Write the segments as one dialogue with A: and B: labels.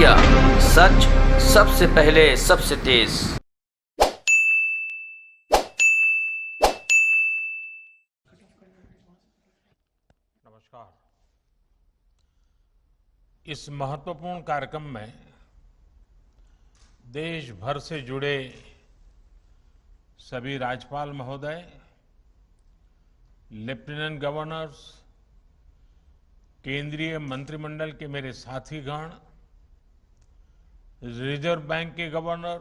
A: India, सच सबसे पहले सबसे तेज।
B: नमस्कार। इस महत्वपूर्ण कार्यक्रम में देश भर से जुड़े सभी राज्यपाल महोदय, लेफ्टिनेंट गवर्नर्स, केंद्रीय मंत्रिमंडल के मेरे साथीगण, रिजर्व बैंक के गवर्नर,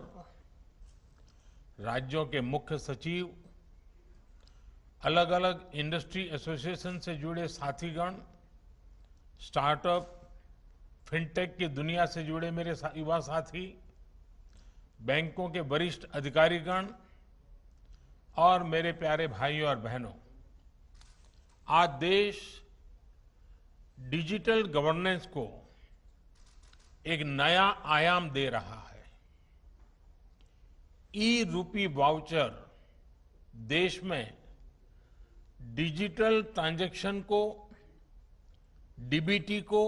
B: राज्यों के मुख्य सचिव, अलग अलग इंडस्ट्री एसोसिएशन से जुड़े साथीगण, स्टार्टअप, फिनटेक की दुनिया से जुड़े मेरे युवा साथी, बैंकों के वरिष्ठ अधिकारीगण और मेरे प्यारे भाइयों और बहनों, आज देश डिजिटल गवर्नेंस को एक नया आयाम दे रहा है। ई रूपी वाउचर देश में डिजिटल ट्रांजैक्शन को, डीबीटी को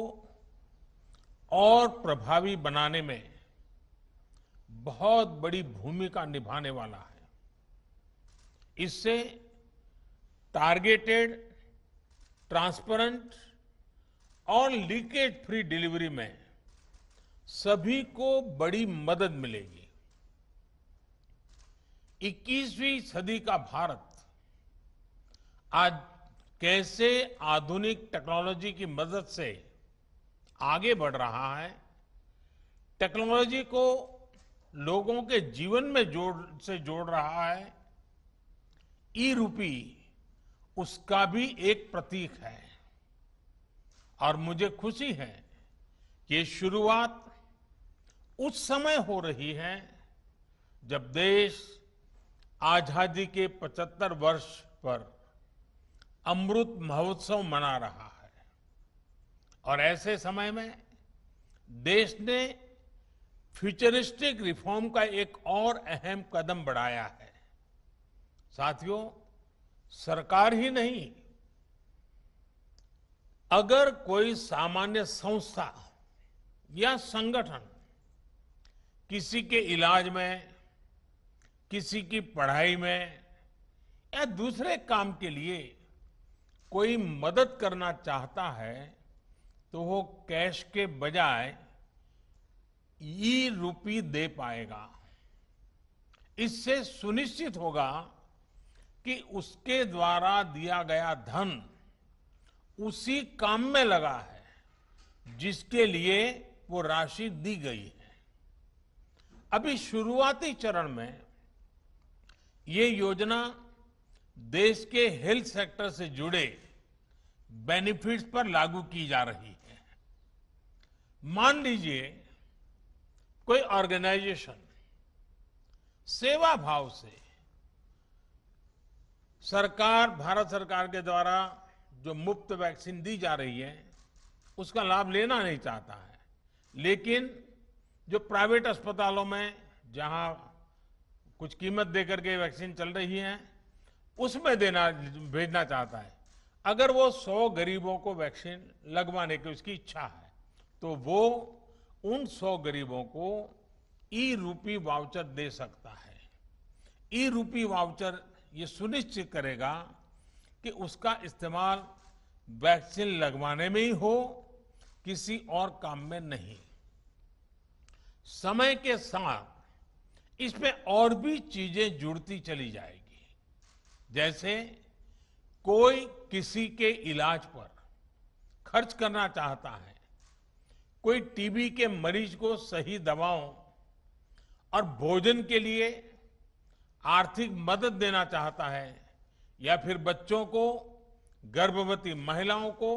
B: और प्रभावी बनाने में बहुत बड़ी भूमिका निभाने वाला है। इससे टारगेटेड, ट्रांसपेरेंट और लीकेज फ्री डिलीवरी में सभी को बड़ी मदद मिलेगी। 21वीं सदी का भारत आज कैसे आधुनिक टेक्नोलॉजी की मदद से आगे बढ़ रहा है, टेक्नोलॉजी को लोगों के जीवन में जोड़ रहा है, ई रूपी उसका भी एक प्रतीक है। और मुझे खुशी है कि ये शुरुआत उस समय हो रही है जब देश आजादी के 75 वर्ष पर अमृत महोत्सव मना रहा है। और ऐसे समय में देश ने फ्यूचरिस्टिक रिफॉर्म का एक और अहम कदम बढ़ाया है। साथियों, सरकार ही नहीं, अगर कोई सामान्य संस्था या संगठन किसी के इलाज में, किसी की पढ़ाई में या दूसरे काम के लिए कोई मदद करना चाहता है तो वो कैश के बजाय ई रूपी दे पाएगा। इससे सुनिश्चित होगा कि उसके द्वारा दिया गया धन उसी काम में लगा है जिसके लिए वो राशि दी गई है। अभी शुरुआती चरण में ये योजना देश के हेल्थ सेक्टर से जुड़े बेनिफिट्स पर लागू की जा रही है। मान लीजिए कोई ऑर्गेनाइजेशन सेवा भाव से भारत सरकार के द्वारा जो मुफ्त वैक्सीन दी जा रही है उसका लाभ लेना नहीं चाहता है, लेकिन जो प्राइवेट अस्पतालों में जहां कुछ कीमत देकर के वैक्सीन चल रही है उसमें भेजना चाहता है। अगर वो 100 गरीबों को वैक्सीन लगवाने की उसकी इच्छा है तो वो उन 100 गरीबों को ई रूपी वाउचर दे सकता है। ई रूपी वाउचर ये सुनिश्चित करेगा कि उसका इस्तेमाल वैक्सीन लगवाने में ही हो, किसी और काम में नहीं। समय के साथ इसमें और भी चीजें जुड़ती चली जाएगी। जैसे कोई किसी के इलाज पर खर्च करना चाहता है, कोई टीबी के मरीज को सही दवाओं और भोजन के लिए आर्थिक मदद देना चाहता है, या फिर बच्चों को, गर्भवती महिलाओं को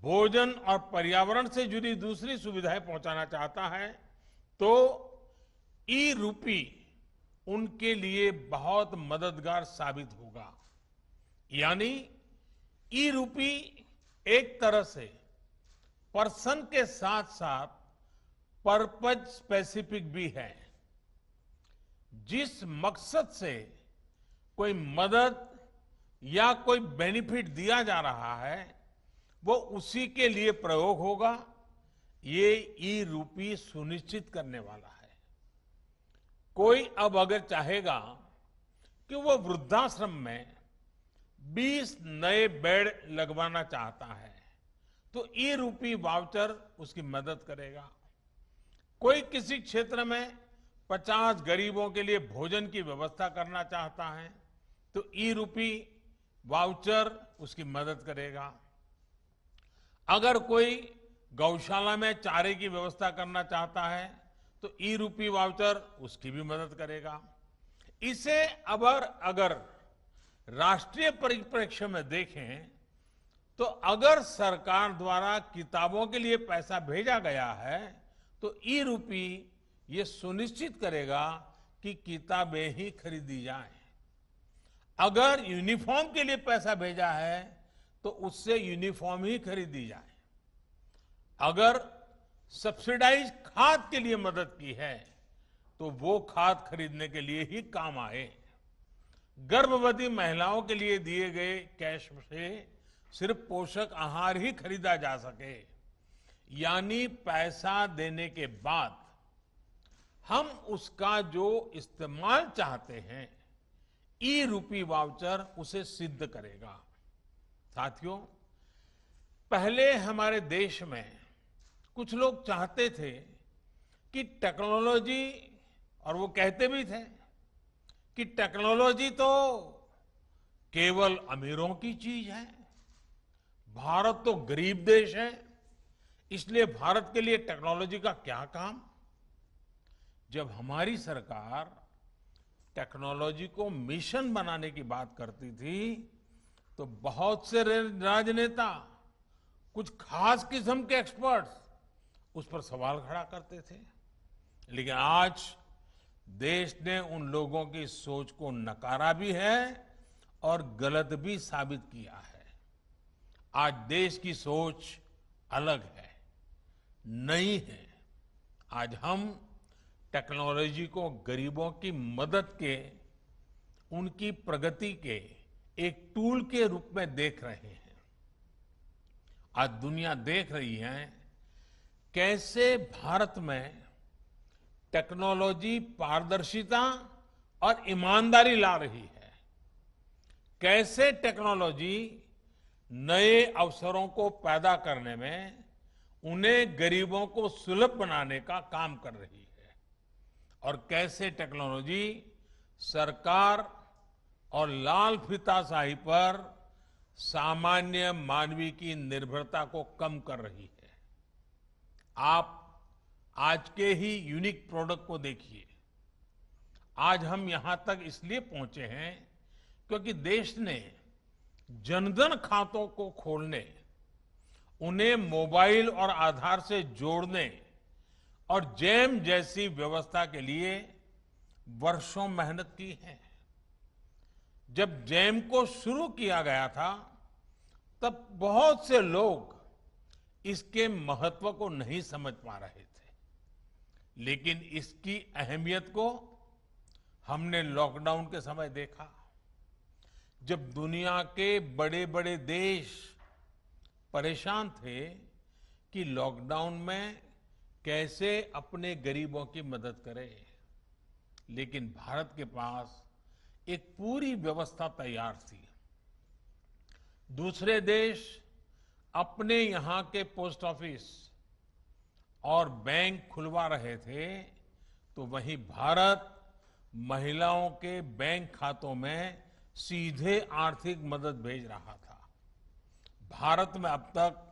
B: भोजन और पर्यावरण से जुड़ी दूसरी सुविधाएं पहुंचाना चाहता है, तो ई रूपी उनके लिए बहुत मददगार साबित होगा। यानी ई रूपी एक तरह से पर्सन के साथ साथ पर्पज स्पेसिफिक भी है। जिस मकसद से कोई मदद या कोई बेनिफिट दिया जा रहा है वो उसी के लिए प्रयोग होगा, ये ई रूपी सुनिश्चित करने वाला है। कोई अब अगर चाहेगा कि वो वृद्धाश्रम में 20 नए बेड लगवाना चाहता है तो ई रूपी वाउचर उसकी मदद करेगा। कोई किसी क्षेत्र में 50 गरीबों के लिए भोजन की व्यवस्था करना चाहता है तो ई रूपी वाउचर उसकी मदद करेगा। अगर कोई गौशाला में चारे की व्यवस्था करना चाहता है तो ई रूपी वाउचर उसकी भी मदद करेगा। इसे अगर राष्ट्रीय परिप्रेक्ष्य में देखें तो अगर सरकार द्वारा किताबों के लिए पैसा भेजा गया है तो ई रूपी ये सुनिश्चित करेगा कि किताबें ही खरीदी जाएं। अगर यूनिफॉर्म के लिए पैसा भेजा है तो उससे यूनिफॉर्म ही खरीदी जाए। अगर सब्सिडाइज खाद के लिए मदद की है तो वो खाद खरीदने के लिए ही काम आए। गर्भवती महिलाओं के लिए दिए गए कैश से सिर्फ पोषक आहार ही खरीदा जा सके, यानी पैसा देने के बाद हम उसका जो इस्तेमाल चाहते हैं ई रूपी वाउचर उसे सिद्ध करेगा। साथियों, पहले हमारे देश में कुछ लोग चाहते थे कि टेक्नोलॉजी, और वो कहते भी थे कि टेक्नोलॉजी तो केवल अमीरों की चीज है, भारत तो गरीब देश है, इसलिए भारत के लिए टेक्नोलॉजी का क्या काम। जब हमारी सरकार टेक्नोलॉजी को मिशन बनाने की बात करती थी तो बहुत से राजनेता, कुछ खास किस्म के एक्सपर्ट्स उस पर सवाल खड़ा करते थे। लेकिन आज देश ने उन लोगों की सोच को नकारा भी है और गलत भी साबित किया है। आज देश की सोच अलग है, नई है। आज हम टेक्नोलॉजी को गरीबों की मदद के, उनकी प्रगति के एक टूल के रूप में देख रहे हैं। आज दुनिया देख रही है कैसे भारत में टेक्नोलॉजी पारदर्शिता और ईमानदारी ला रही है, कैसे टेक्नोलॉजी नए अवसरों को पैदा करने में, उन्हें गरीबों को सुलभ बनाने का काम कर रही है, और कैसे टेक्नोलॉजी सरकार और लाल फीताशाही पर सामान्य मानवी की निर्भरता को कम कर रही है। आप आज के ही यूनिक प्रोडक्ट को देखिए। आज हम यहां तक इसलिए पहुंचे हैं क्योंकि देश ने जनधन खातों को खोलने, उन्हें मोबाइल और आधार से जोड़ने और जैम जैसी व्यवस्था के लिए वर्षों मेहनत की है। जब जैम को शुरू किया गया था तब बहुत से लोग इसके महत्व को नहीं समझ पा रहे थे, लेकिन इसकी अहमियत को हमने लॉकडाउन के समय देखा। जब दुनिया के बड़े बड़े देश परेशान थे कि लॉकडाउन में कैसे अपने गरीबों की मदद करें, लेकिन भारत के पास एक पूरी व्यवस्था तैयार थी। दूसरे देश अपने यहां के पोस्ट ऑफिस और बैंक खुलवा रहे थे तो वहीं भारत महिलाओं के बैंक खातों में सीधे आर्थिक मदद भेज रहा था। भारत में अब तक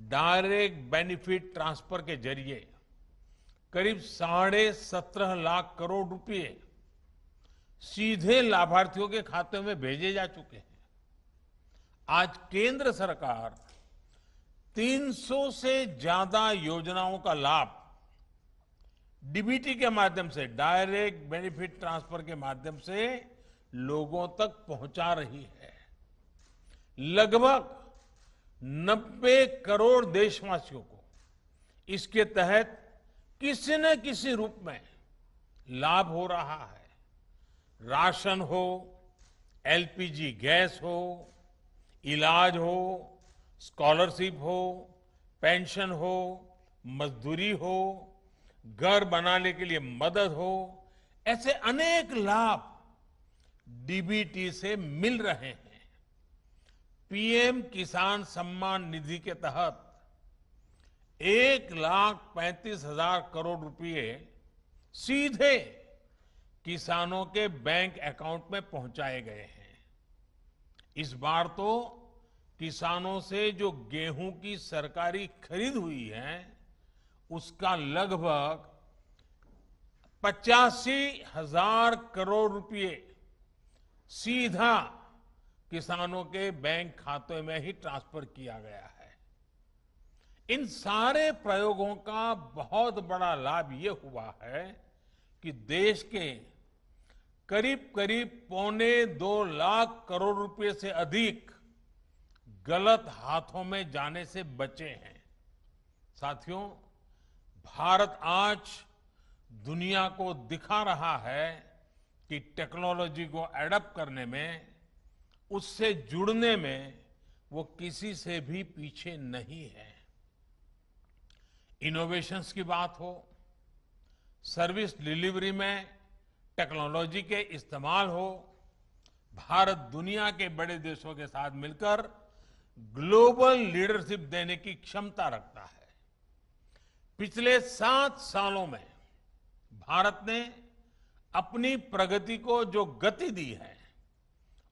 B: डायरेक्ट बेनिफिट ट्रांसफर के जरिए करीब 17.5 लाख करोड़ रुपए सीधे लाभार्थियों के खाते में भेजे जा चुके हैं। आज केंद्र सरकार 300 से ज्यादा योजनाओं का लाभ डीबीटी के माध्यम से, डायरेक्ट बेनिफिट ट्रांसफर के माध्यम से लोगों तक पहुंचा रही है। लगभग 90 करोड़ देशवासियों को इसके तहत किसी न किसी रूप में लाभ हो रहा है। राशन हो, एलपीजी गैस हो, इलाज हो, स्कॉलरशिप हो, पेंशन हो, मजदूरी हो, घर बनाने के लिए मदद हो, ऐसे अनेक लाभ डीबीटी से मिल रहे हैं। पीएम किसान सम्मान निधि के तहत 1,35,000 करोड़ रुपए सीधे किसानों के बैंक अकाउंट में पहुंचाए गए हैं। इस बार तो किसानों से जो गेहूं की सरकारी खरीद हुई है, उसका लगभग 85,000 करोड़ रुपए सीधा किसानों के बैंक खाते में ही ट्रांसफर किया गया है। इन सारे प्रयोगों का बहुत बड़ा लाभ ये हुआ है कि देश के करीब करीब 1.25 लाख करोड़ रुपए से अधिक गलत हाथों में जाने से बचे हैं। साथियों, भारत आज दुनिया को दिखा रहा है कि टेक्नोलॉजी को एडप्ट करने में, उससे जुड़ने में वो किसी से भी पीछे नहीं है। इनोवेशंस की बात हो, सर्विस डिलीवरी में टेक्नोलॉजी के इस्तेमाल हो, भारत दुनिया के बड़े देशों के साथ मिलकर ग्लोबल लीडरशिप देने की क्षमता रखता है। पिछले 7 सालों में भारत ने अपनी प्रगति को जो गति दी है,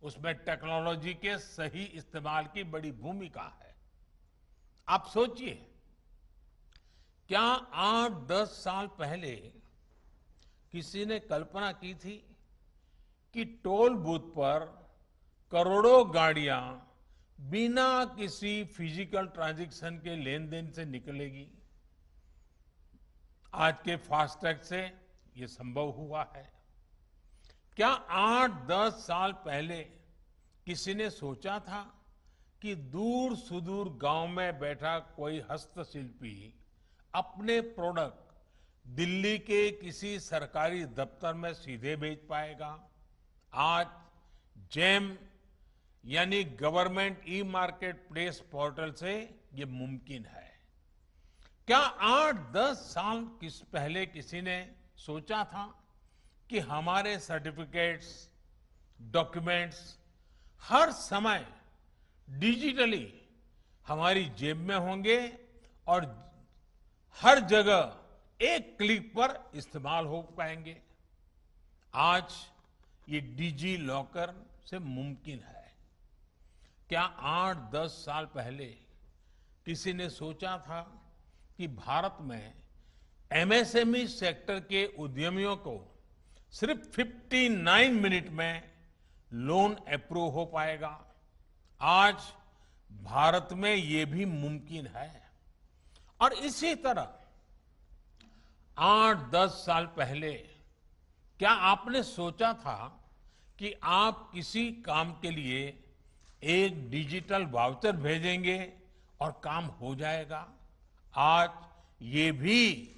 B: उसमें टेक्नोलॉजी के सही इस्तेमाल की बड़ी भूमिका है। आप सोचिए, क्या 8-10 साल पहले किसी ने कल्पना की थी कि टोल बूथ पर करोड़ों गाड़ियां बिना किसी फिजिकल ट्रांजैक्शन के लेन देन से निकलेगी? आज के फास्टैग से ये संभव हुआ है। क्या 8-10 साल पहले किसी ने सोचा था कि दूर सुदूर गांव में बैठा कोई हस्तशिल्पी अपने प्रोडक्ट दिल्ली के किसी सरकारी दफ्तर में सीधे भेज पाएगा? आज जेम यानी government e market place portal से ये मुमकिन है। क्या 8-10 साल पहले किसी ने सोचा था कि हमारे सर्टिफिकेट्स, डॉक्यूमेंट्स हर समय डिजिटली हमारी जेब में होंगे और हर जगह एक क्लिक पर इस्तेमाल हो पाएंगे? आज ये डिजी लॉकर से मुमकिन है। क्या 8-10 साल पहले किसी ने सोचा था कि भारत में एमएसएमई सेक्टर के उद्यमियों को सिर्फ 59 मिनट में लोन अप्रूव हो पाएगा? आज भारत में ये भी मुमकिन है। और इसी तरह 8-10 साल पहले क्या आपने सोचा था कि आप किसी काम के लिए एक डिजिटल वाउचर भेजेंगे और काम हो जाएगा? आज ये भी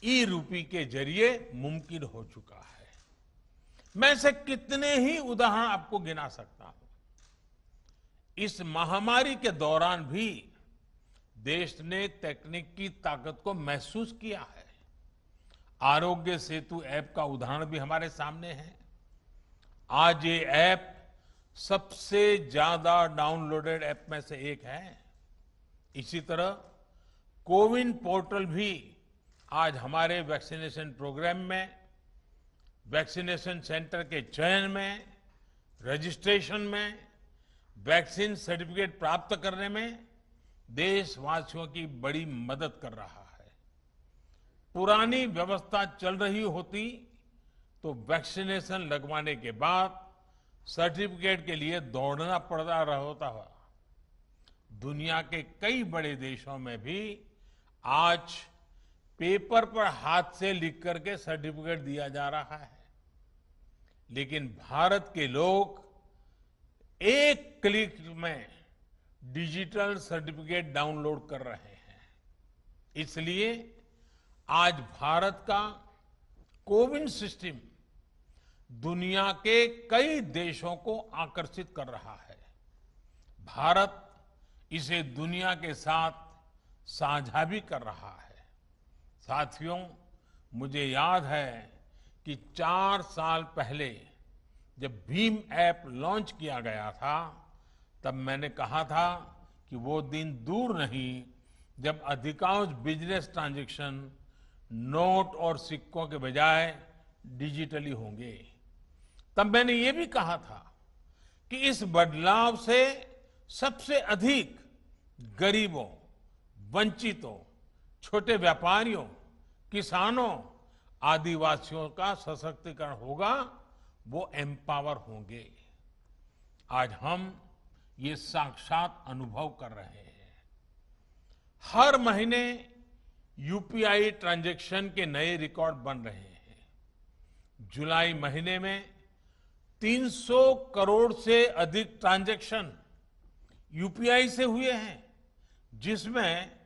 B: ई रूपी के जरिए मुमकिन हो चुका है। मैं ऐसे कितने ही उदाहरण आपको गिना सकता हूं। इस महामारी के दौरान भी देश ने तकनीक की ताकत को महसूस किया है। आरोग्य सेतु ऐप का उदाहरण भी हमारे सामने है। आज ये ऐप सबसे ज्यादा डाउनलोडेड ऐप में से एक है। इसी तरह कोविन पोर्टल भी आज हमारे वैक्सीनेशन प्रोग्राम में, वैक्सीनेशन सेंटर के चयन में, रजिस्ट्रेशन में, वैक्सीन सर्टिफिकेट प्राप्त करने में देशवासियों की बड़ी मदद कर रहा है। पुरानी व्यवस्था चल रही होती तो वैक्सीनेशन लगवाने के बाद सर्टिफिकेट के लिए दौड़ना पड़ता रहता था। दुनिया के कई बड़े देशों में भी आज पेपर पर हाथ से लिख करके सर्टिफिकेट दिया जा रहा है। लेकिन भारत के लोग एक क्लिक में डिजिटल सर्टिफिकेट डाउनलोड कर रहे हैं। इसलिए आज भारत का कोविन सिस्टम दुनिया के कई देशों को आकर्षित कर रहा है। भारत इसे दुनिया के साथ साझा भी कर रहा है। साथियों, मुझे याद है कि 4 साल पहले जब भीम ऐप लॉन्च किया गया था, तब मैंने कहा था कि वो दिन दूर नहीं जब अधिकांश बिजनेस ट्रांजैक्शन नोट और सिक्कों के बजाय डिजिटली होंगे। तब मैंने ये भी कहा था कि इस बदलाव से सबसे अधिक गरीबों, वंचितों, छोटे व्यापारियों, किसानों, आदिवासियों का सशक्तिकरण होगा, वो एम्पावर होंगे। आज हम ये साक्षात अनुभव कर रहे हैं। हर महीने यूपीआई ट्रांजैक्शन के नए रिकॉर्ड बन रहे हैं। जुलाई महीने में 300 करोड़ से अधिक ट्रांजैक्शन यूपीआई से हुए हैं, जिसमें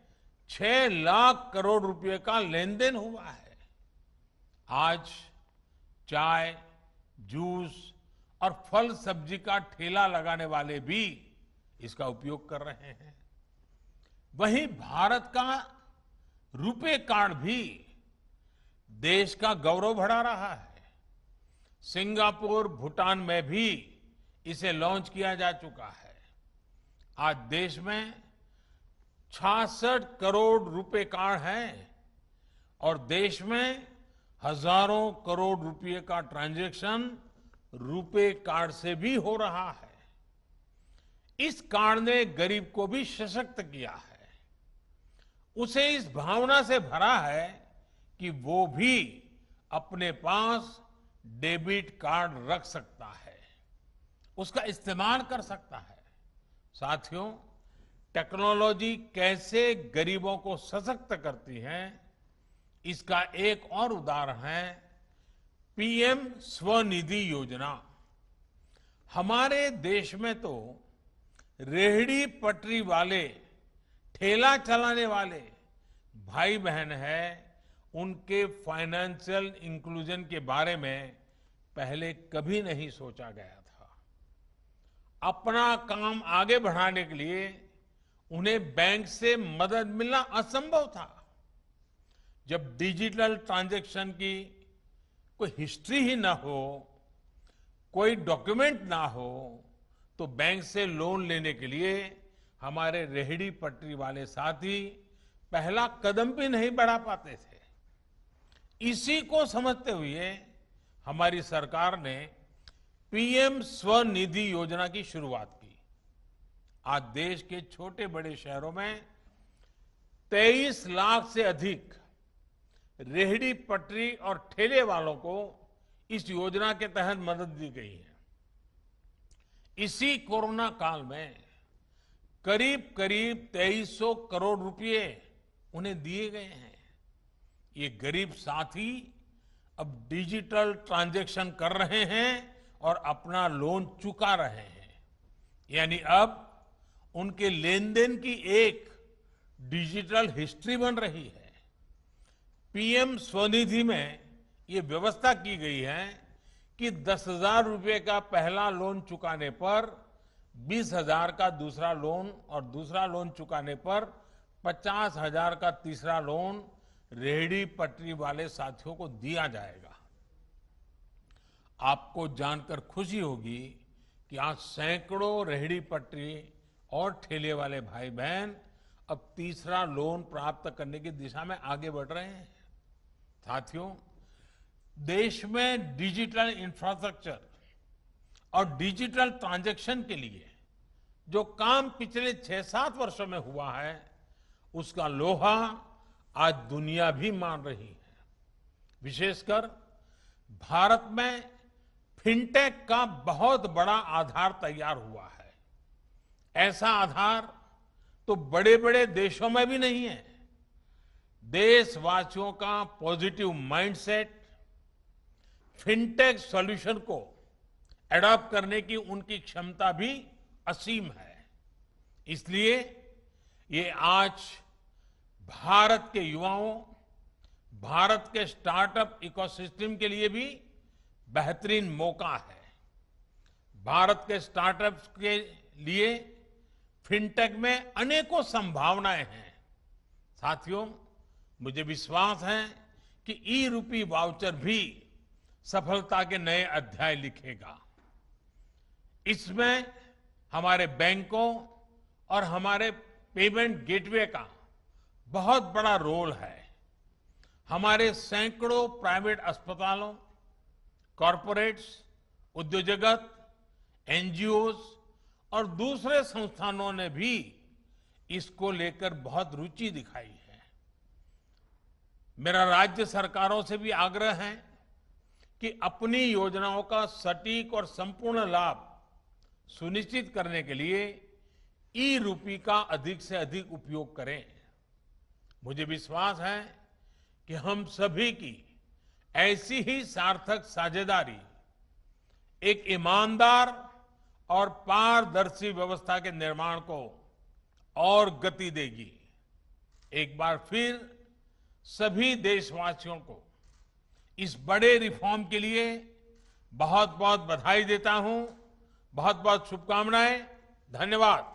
B: 6 लाख करोड़ रुपए का लेन देन हुआ है। आज चाय, जूस और फल सब्जी का ठेला लगाने वाले भी इसका उपयोग कर रहे हैं। वहीं भारत का रुपे कार्ड भी देश का गौरव बढ़ा रहा है। सिंगापुर, भूटान में भी इसे लॉन्च किया जा चुका है। आज देश में 66 करोड़ रुपए कार्ड हैं और देश में हजारों करोड़ रुपए का ट्रांजैक्शन रुपे कार्ड से भी हो रहा है। इस कार्ड ने गरीब को भी सशक्त किया है, उसे इस भावना से भरा है कि वो भी अपने पास डेबिट कार्ड रख सकता है, उसका इस्तेमाल कर सकता है। साथियों, टेक्नोलॉजी कैसे गरीबों को सशक्त करती है, इसका एक और उदाहरण है पीएम स्वनिधि योजना। हमारे देश में तो रेहड़ी पटरी वाले, ठेला चलाने वाले भाई बहन हैं, उनके फाइनेंशियल इंक्लूजन के बारे में पहले कभी नहीं सोचा गया था। अपना काम आगे बढ़ाने के लिए उन्हें बैंक से मदद मिलना असंभव था। जब डिजिटल ट्रांजैक्शन की कोई हिस्ट्री ही ना हो, कोई डॉक्यूमेंट ना हो, तो बैंक से लोन लेने के लिए हमारे रेहड़ी पटरी वाले साथी पहला कदम भी नहीं बढ़ा पाते थे। इसी को समझते हुए हमारी सरकार ने पीएम स्वनिधि योजना की शुरुआत की। आज देश के छोटे बड़े शहरों में 23 लाख से अधिक रेहड़ी पटरी और ठेले वालों को इस योजना के तहत मदद दी गई है। इसी कोरोना काल में करीब करीब 2300 करोड़ रुपए उन्हें दिए गए हैं। ये गरीब साथी अब डिजिटल ट्रांजैक्शन कर रहे हैं और अपना लोन चुका रहे हैं। यानी अब उनके लेन देन की एक डिजिटल हिस्ट्री बन रही है। पीएम स्वनिधि में ये व्यवस्था की गई है कि 10,000 रुपए का पहला लोन चुकाने पर 20,000 का दूसरा लोन और दूसरा लोन चुकाने पर 50,000 का तीसरा लोन रेहड़ी पटरी वाले साथियों को दिया जाएगा। आपको जानकर खुशी होगी कि आज सैकड़ों रेहड़ी पटरी और ठेले वाले भाई बहन अब तीसरा लोन प्राप्त करने की दिशा में आगे बढ़ रहे हैं। साथियों, देश में डिजिटल इंफ्रास्ट्रक्चर और डिजिटल ट्रांजैक्शन के लिए जो काम पिछले 6-7 वर्षों में हुआ है, उसका लोहा आज दुनिया भी मान रही है। विशेषकर भारत में फिनटेक का बहुत बड़ा आधार तैयार हुआ है। ऐसा आधार तो बड़े बड़े देशों में भी नहीं है। देशवासियों का पॉजिटिव माइंडसेट, फिनटेक सॉल्यूशन को एडॉप्ट करने की उनकी क्षमता भी असीम है। इसलिए ये आज भारत के युवाओं, भारत के स्टार्टअप इकोसिस्टम के लिए भी बेहतरीन मौका है। भारत के स्टार्टअप्स के लिए फिनटेक में अनेकों संभावनाएं हैं। साथियों, मुझे विश्वास है कि ई रूपी वाउचर भी सफलता के नए अध्याय लिखेगा। इसमें हमारे बैंकों और हमारे पेमेंट गेटवे का बहुत बड़ा रोल है। हमारे सैकड़ों प्राइवेट अस्पतालों, कॉरपोरेट्स, उद्योग जगत, एनजीओज और दूसरे संस्थानों ने भी इसको लेकर बहुत रुचि दिखाई है। मेरा राज्य सरकारों से भी आग्रह है कि अपनी योजनाओं का सटीक और संपूर्ण लाभ सुनिश्चित करने के लिए ई रूपी का अधिक से अधिक उपयोग करें। मुझे विश्वास है कि हम सभी की ऐसी ही सार्थक साझेदारी एक ईमानदार और पारदर्शी व्यवस्था के निर्माण को और गति देगी। एक बार फिर सभी देशवासियों को इस बड़े रिफॉर्म के लिए बहुत बहुत बधाई देता हूं। बहुत बहुत शुभकामनाएं। धन्यवाद।